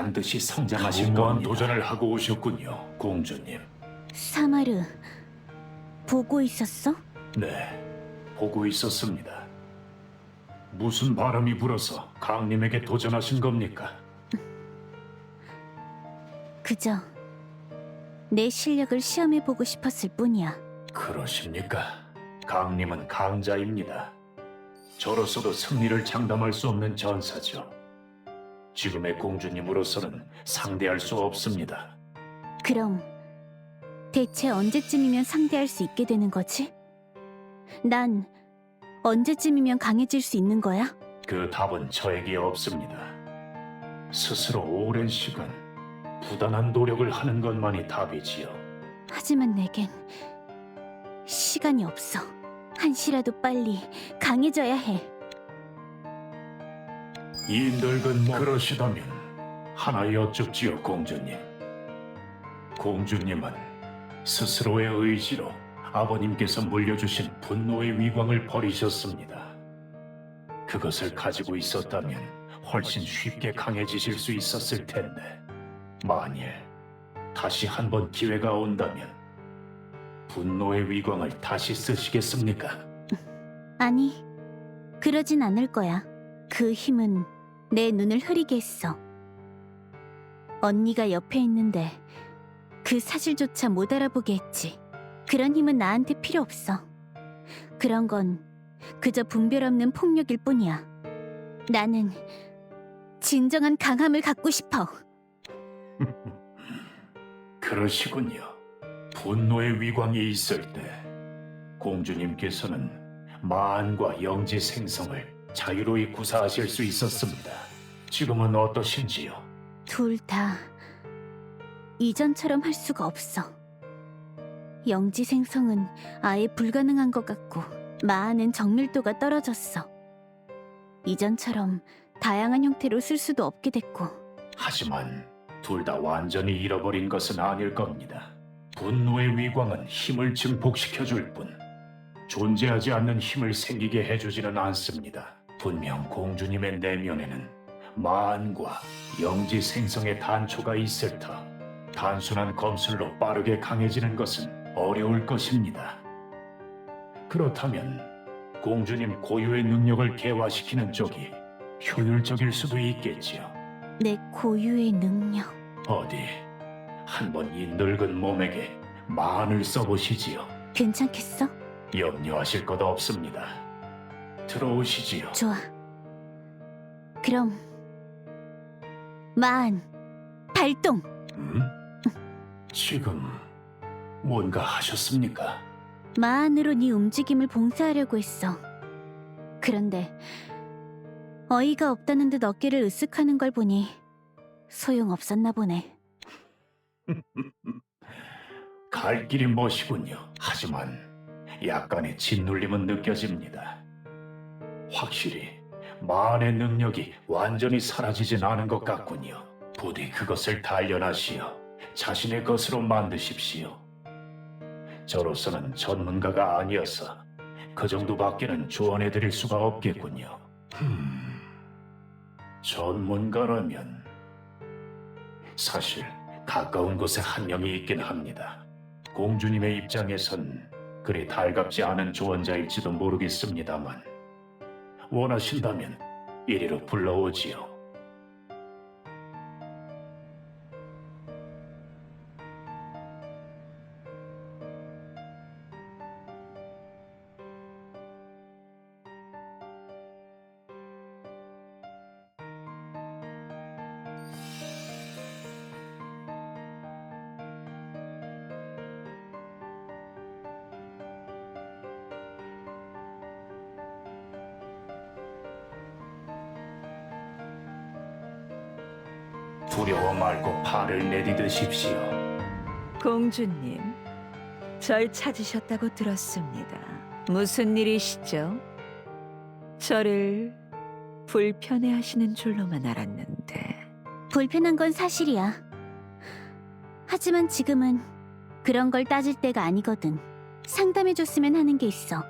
반드시 성장하실 무모한 겁니다. 도전을 하고 오셨군요, 공주님. 사마르, 보고 있었어? 네, 보고 있었습니다. 무슨 바람이 불어서 강림에게 도전하신 겁니까? 그저 내 실력을 시험해보고 싶었을 뿐이야. 그러십니까? 강림은 강자입니다. 저로서도 승리를 장담할 수 없는 전사죠. 지금의 공주님으로서는 상대할 수 없습니다. 그럼 대체 언제쯤이면 상대할 수 있게 되는 거지? 난 언제쯤이면 강해질 수 있는 거야? 그 답은 저에게 없습니다. 스스로 오랜 시간 부단한 노력을 하는 것만이 답이지요. 하지만 내겐 시간이 없어. 한시라도 빨리 강해져야 해. 이 늙은 그러시다면 하나 여쭙지요, 공주님. 공주님은 스스로의 의지로 아버님께서 물려주신 분노의 위광을 버리셨습니다. 그것을 가지고 있었다면 훨씬 쉽게 강해지실 수 있었을 텐데, 만일 다시 한번 기회가 온다면 분노의 위광을 다시 쓰시겠습니까? 아니, 그러진 않을 거야. 그 힘은 내 눈을 흐리게 했어. 언니가 옆에 있는데 그 사실조차 못 알아보게 했지. 그런 힘은 나한테 필요 없어. 그런 건 그저 분별 없는 폭력일 뿐이야. 나는 진정한 강함을 갖고 싶어. 그러시군요. 분노의 위광이 있을 때 공주님께서는 마안과 영지 생성을 자유로이 구사하실 수 있었습니다. 지금은 어떠신지요? 둘 다 이전처럼 할 수가 없어. 영지 생성은 아예 불가능한 것 같고 마아는 정밀도가 떨어졌어. 이전처럼 다양한 형태로 쓸 수도 없게 됐고. 하지만 둘 다 완전히 잃어버린 것은 아닐 겁니다. 분노의 위광은 힘을 증폭시켜줄 뿐 존재하지 않는 힘을 생기게 해주지는 않습니다. 분명 공주님의 내면에는 마안과 영지 생성의 단초가 있을 터 단순한 검술로 빠르게 강해지는 것은 어려울 것입니다. 그렇다면 공주님 고유의 능력을 개화시키는 쪽이 효율적일 수도 있겠지요. 내 고유의 능력. 어디 한번 이 늙은 몸에게 마안을 써보시지요. 괜찮겠어? 염려하실 것 없습니다. 들어오시지요. 좋아. 그럼 마안 발동. 지금 뭔가 하셨습니까? 마안으로 네 움직임을 봉쇄하려고 했어. 그런데 어이가 없다는 듯 어깨를 으쓱하는 걸 보니 소용없었나 보네. 갈 길이 멋이군요. 하지만 약간의 짓눌림은 느껴집니다. 확실히 마안의 능력이 완전히 사라지진 않은 것 같군요. 부디 그것을 단련하시어 자신의 것으로 만드십시오. 저로서는 전문가가 아니어서 그 정도밖에는 조언해드릴 수가 없겠군요. 전문가라면 사실 가까운 곳에 한 명이 있긴 합니다. 공주님의 입장에선 그리 달갑지 않은 조언자일지도 모르겠습니다만 원하신다면 이리로 불러오지요. 두려워 말고 팔을 내디드십시오. 공주님, 절 찾으셨다고 들었습니다. 무슨 일이시죠? 저를 불편해하시는 줄로만 알았는데. 불편한 건 사실이야. 하지만 지금은 그런 걸 따질 때가 아니거든. 상담해줬으면 하는 게 있어.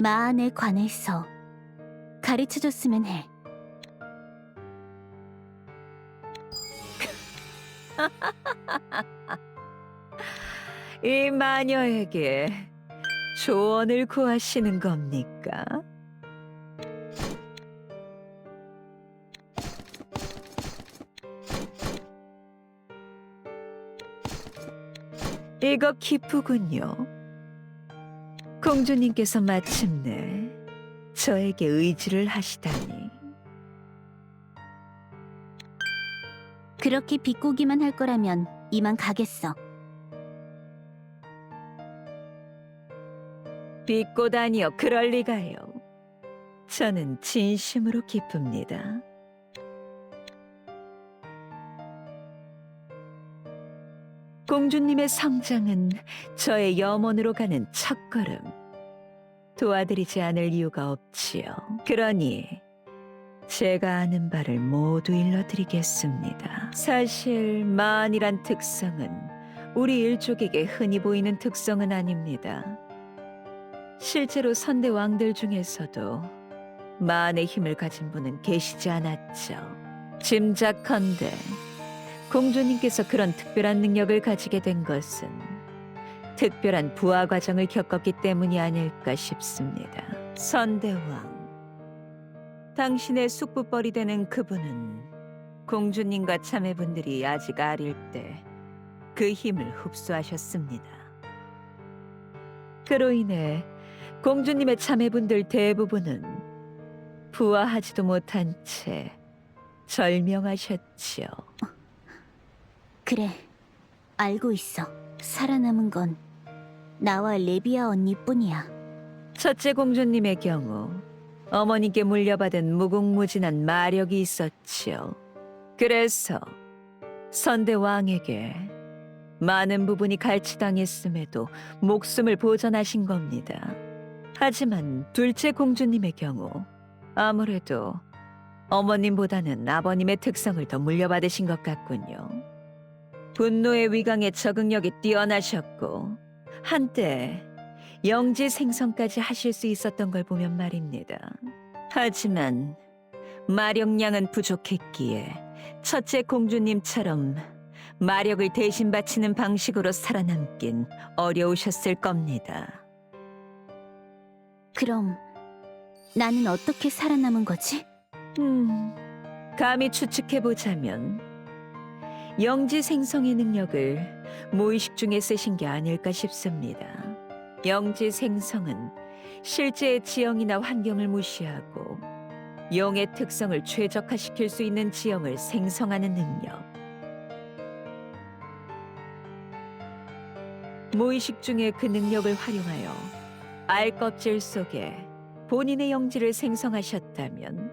마안에 관해서 가르쳐줬으면 해. 이 마녀에게 조언을 구하시는 겁니까? 이거 기쁘군요. 공주님께서 마침내 저에게 의지를 하시다니. 그렇게 비꼬기만 할 거라면 이만 가겠어. 비꼬다니요, 그럴 리가요. 저는 진심으로 기쁩니다. 공주님의 성장은 저의 염원으로 가는 첫걸음. 도와드리지 않을 이유가 없지요. 그러니 제가 아는 바를 모두 일러드리겠습니다. 사실 마안이란 특성은 우리 일족에게 흔히 보이는 특성은 아닙니다. 실제로 선대 왕들 중에서도 마안의 힘을 가진 분은 계시지 않았죠. 짐작컨대 공주님께서 그런 특별한 능력을 가지게 된 것은 특별한 부화 과정을 겪었기 때문이 아닐까 싶습니다. 선대왕, 당신의 숙부뻘이 되는 그분은 공주님과 자매분들이 아직 아릴 때 그 힘을 흡수하셨습니다. 그로 인해 공주님의 자매분들 대부분은 부화하지도 못한 채 절명하셨지요. 그래, 알고 있어. 살아남은 건 나와 레비아 언니뿐이야. 첫째 공주님의 경우 어머니께 물려받은 무궁무진한 마력이 있었지요. 그래서 선대 왕에게 많은 부분이 갈취당했음에도 목숨을 보전하신 겁니다. 하지만 둘째 공주님의 경우 아무래도 어머님보다는 아버님의 특성을 더 물려받으신 것 같군요. 분노의 위강에 적응력이 뛰어나셨고 한때 영지 생성까지 하실 수 있었던 걸 보면 말입니다. 하지만 마력량은 부족했기에 첫째 공주님처럼 마력을 대신 바치는 방식으로 살아남긴 어려우셨을 겁니다. 그럼 나는 어떻게 살아남은 거지? 감히 추측해보자면 영지 생성의 능력을 무의식 중에 쓰신 게 아닐까 싶습니다. 영지 생성은 실제의 지형이나 환경을 무시하고 용의 특성을 최적화시킬 수 있는 지형을 생성하는 능력. 무의식 중에 그 능력을 활용하여 알껍질 속에 본인의 영지를 생성하셨다면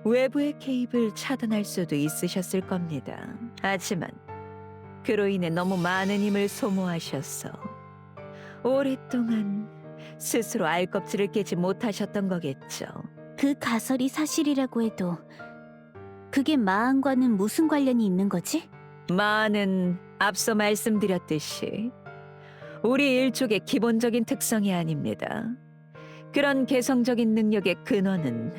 외부의 개입을 차단할 수도 있으셨을 겁니다. 하지만 그로 인해 너무 많은 힘을 소모하셔서 오랫동안 스스로 알껍질을 깨지 못하셨던 거겠죠. 그 가설이 사실이라고 해도 그게 마안과는 무슨 관련이 있는 거지? 마안은 앞서 말씀드렸듯이 우리 일족의 기본적인 특성이 아닙니다. 그런 개성적인 능력의 근원은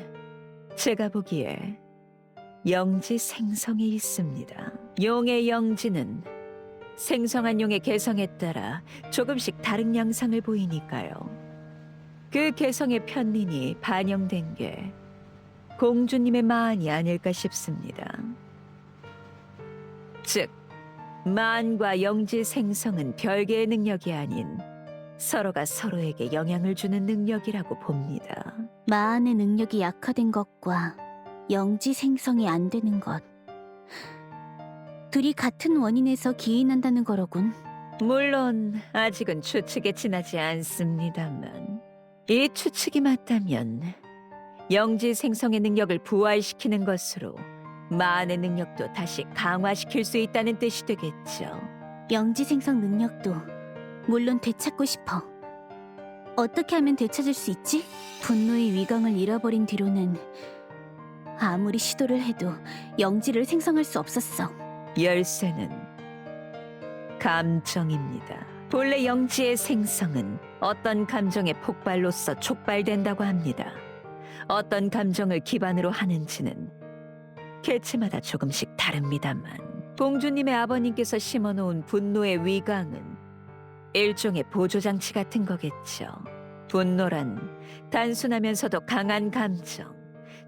제가 보기에 영지 생성에 있습니다. 용의 영지는 생성한 용의 개성에 따라 조금씩 다른 양상을 보이니까요. 그 개성의 편린이 반영된 게 공주님의 마안이 아닐까 싶습니다. 즉, 마안과 영지 생성은 별개의 능력이 아닌 서로가 서로에게 영향을 주는 능력이라고 봅니다. 마안의 능력이 약화된 것과 영지 생성이 안 되는 것. 둘이 같은 원인에서 기인한다는 거로군. 물론 아직은 추측에 지나지 않습니다만 이 추측이 맞다면 영지 생성의 능력을 부활시키는 것으로 마안의 능력도 다시 강화시킬 수 있다는 뜻이 되겠죠. 영지 생성 능력도 물론 되찾고 싶어. 어떻게 하면 되찾을 수 있지? 분노의 위강을 잃어버린 뒤로는 아무리 시도를 해도 영지를 생성할 수 없었어. 열쇠는 감정입니다. 본래 영지의 생성은 어떤 감정의 폭발로서 촉발된다고 합니다. 어떤 감정을 기반으로 하는지는 개체마다 조금씩 다릅니다만 공주님의 아버님께서 심어놓은 분노의 위강은 일종의 보조장치 같은 거겠죠. 분노란 단순하면서도 강한 감정,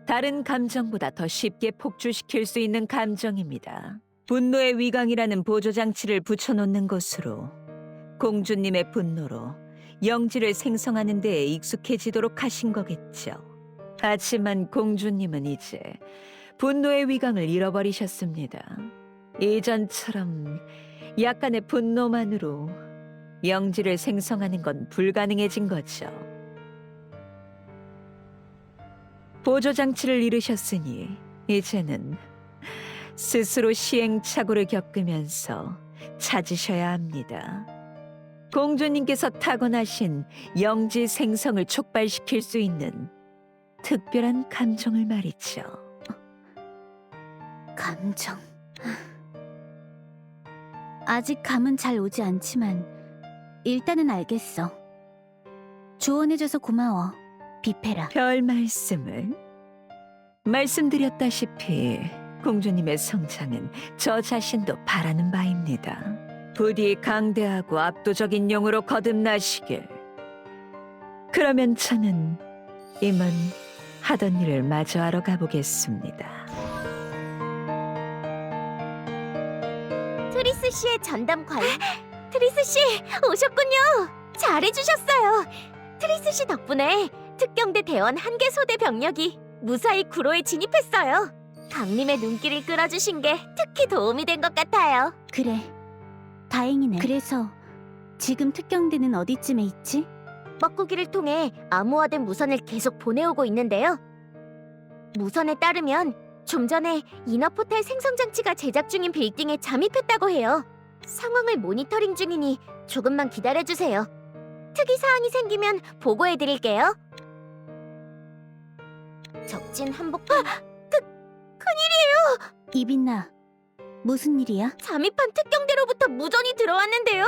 다른 감정보다 더 쉽게 폭주시킬 수 있는 감정입니다. 분노의 위강이라는 보조장치를 붙여놓는 것으로 공주님의 분노로 영지를 생성하는 데에 익숙해지도록 하신 거겠죠. 하지만 공주님은 이제 분노의 위강을 잃어버리셨습니다. 이전처럼 약간의 분노만으로 영지를 생성하는 건 불가능해진 거죠. 보조장치를 잃으셨으니 이제는 스스로 시행착오를 겪으면서 찾으셔야 합니다. 공주님께서 타고나신 영지 생성을 촉발시킬 수 있는 특별한 감정을 말이죠. 감정. 아직 감은 잘 오지 않지만 일단은 알겠어. 조언해줘서 고마워, 비페라. 별 말씀을. 말씀드렸다시피 공주님의 성장은 저 자신도 바라는 바입니다. 부디 강대하고 압도적인 용으로 거듭나시길. 그러면 저는 이만 하던 일을 마저 하러 가보겠습니다. 트리스 씨의 전담 관리. 트리스 씨 오셨군요. 잘해주셨어요. 트리스 씨 덕분에 특경대 대원 한계 소대 병력이 무사히 구로에 진입했어요. 강림의 눈길을 끌어주신 게 특히 도움이 된 것 같아요. 그래, 다행이네. 그래서 지금 특경대는 어디쯤에 있지? 뻐꾸기를 통해 암호화된 무선을 계속 보내오고 있는데요. 무선에 따르면 좀 전에 인어포탈 생성장치가 제작 중인 빌딩에 잠입했다고 해요. 상황을 모니터링 중이니 조금만 기다려주세요. 특이 사항이 생기면 보고해드릴게요. 적진 한복판. 이빈나, 무슨 일이야? 잠입한 특경대로부터 무전이 들어왔는데요.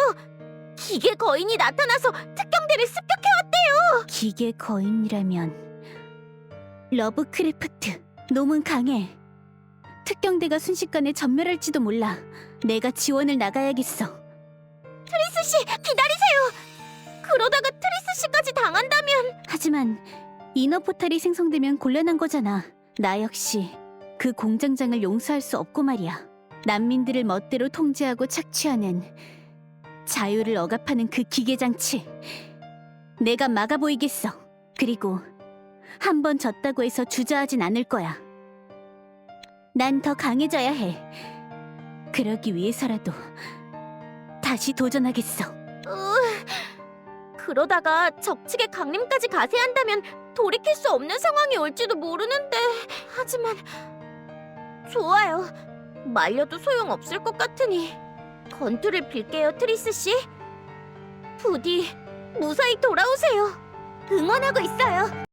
기계 거인이 나타나서 특경대를 습격해왔대요. 기계 거인이라면 러브크래프트. 놈은 강해. 특경대가 순식간에 전멸할지도 몰라. 내가 지원을 나가야겠어. 트리스 씨 기다리세요. 그러다가 트리스 씨까지 당한다면. 하지만 이너 포탈이 생성되면 곤란한 거잖아. 나 역시 그 공장장을 용서할 수 없고 말이야. 난민들을 멋대로 통제하고 착취하는, 자유를 억압하는 그 기계장치. 내가 막아보이겠어. 그리고 한 번 졌다고 해서 주저하진 않을 거야. 난 더 강해져야 해. 그러기 위해서라도 다시 도전하겠어. 그러다가 적측의 강림까지 가세한다면 돌이킬 수 없는 상황이 올지도 모르는데. 하지만 좋아요. 말려도 소용없을 것 같으니 건투를 빌게요, 트리스 씨. 부디 무사히 돌아오세요. 응원하고 있어요.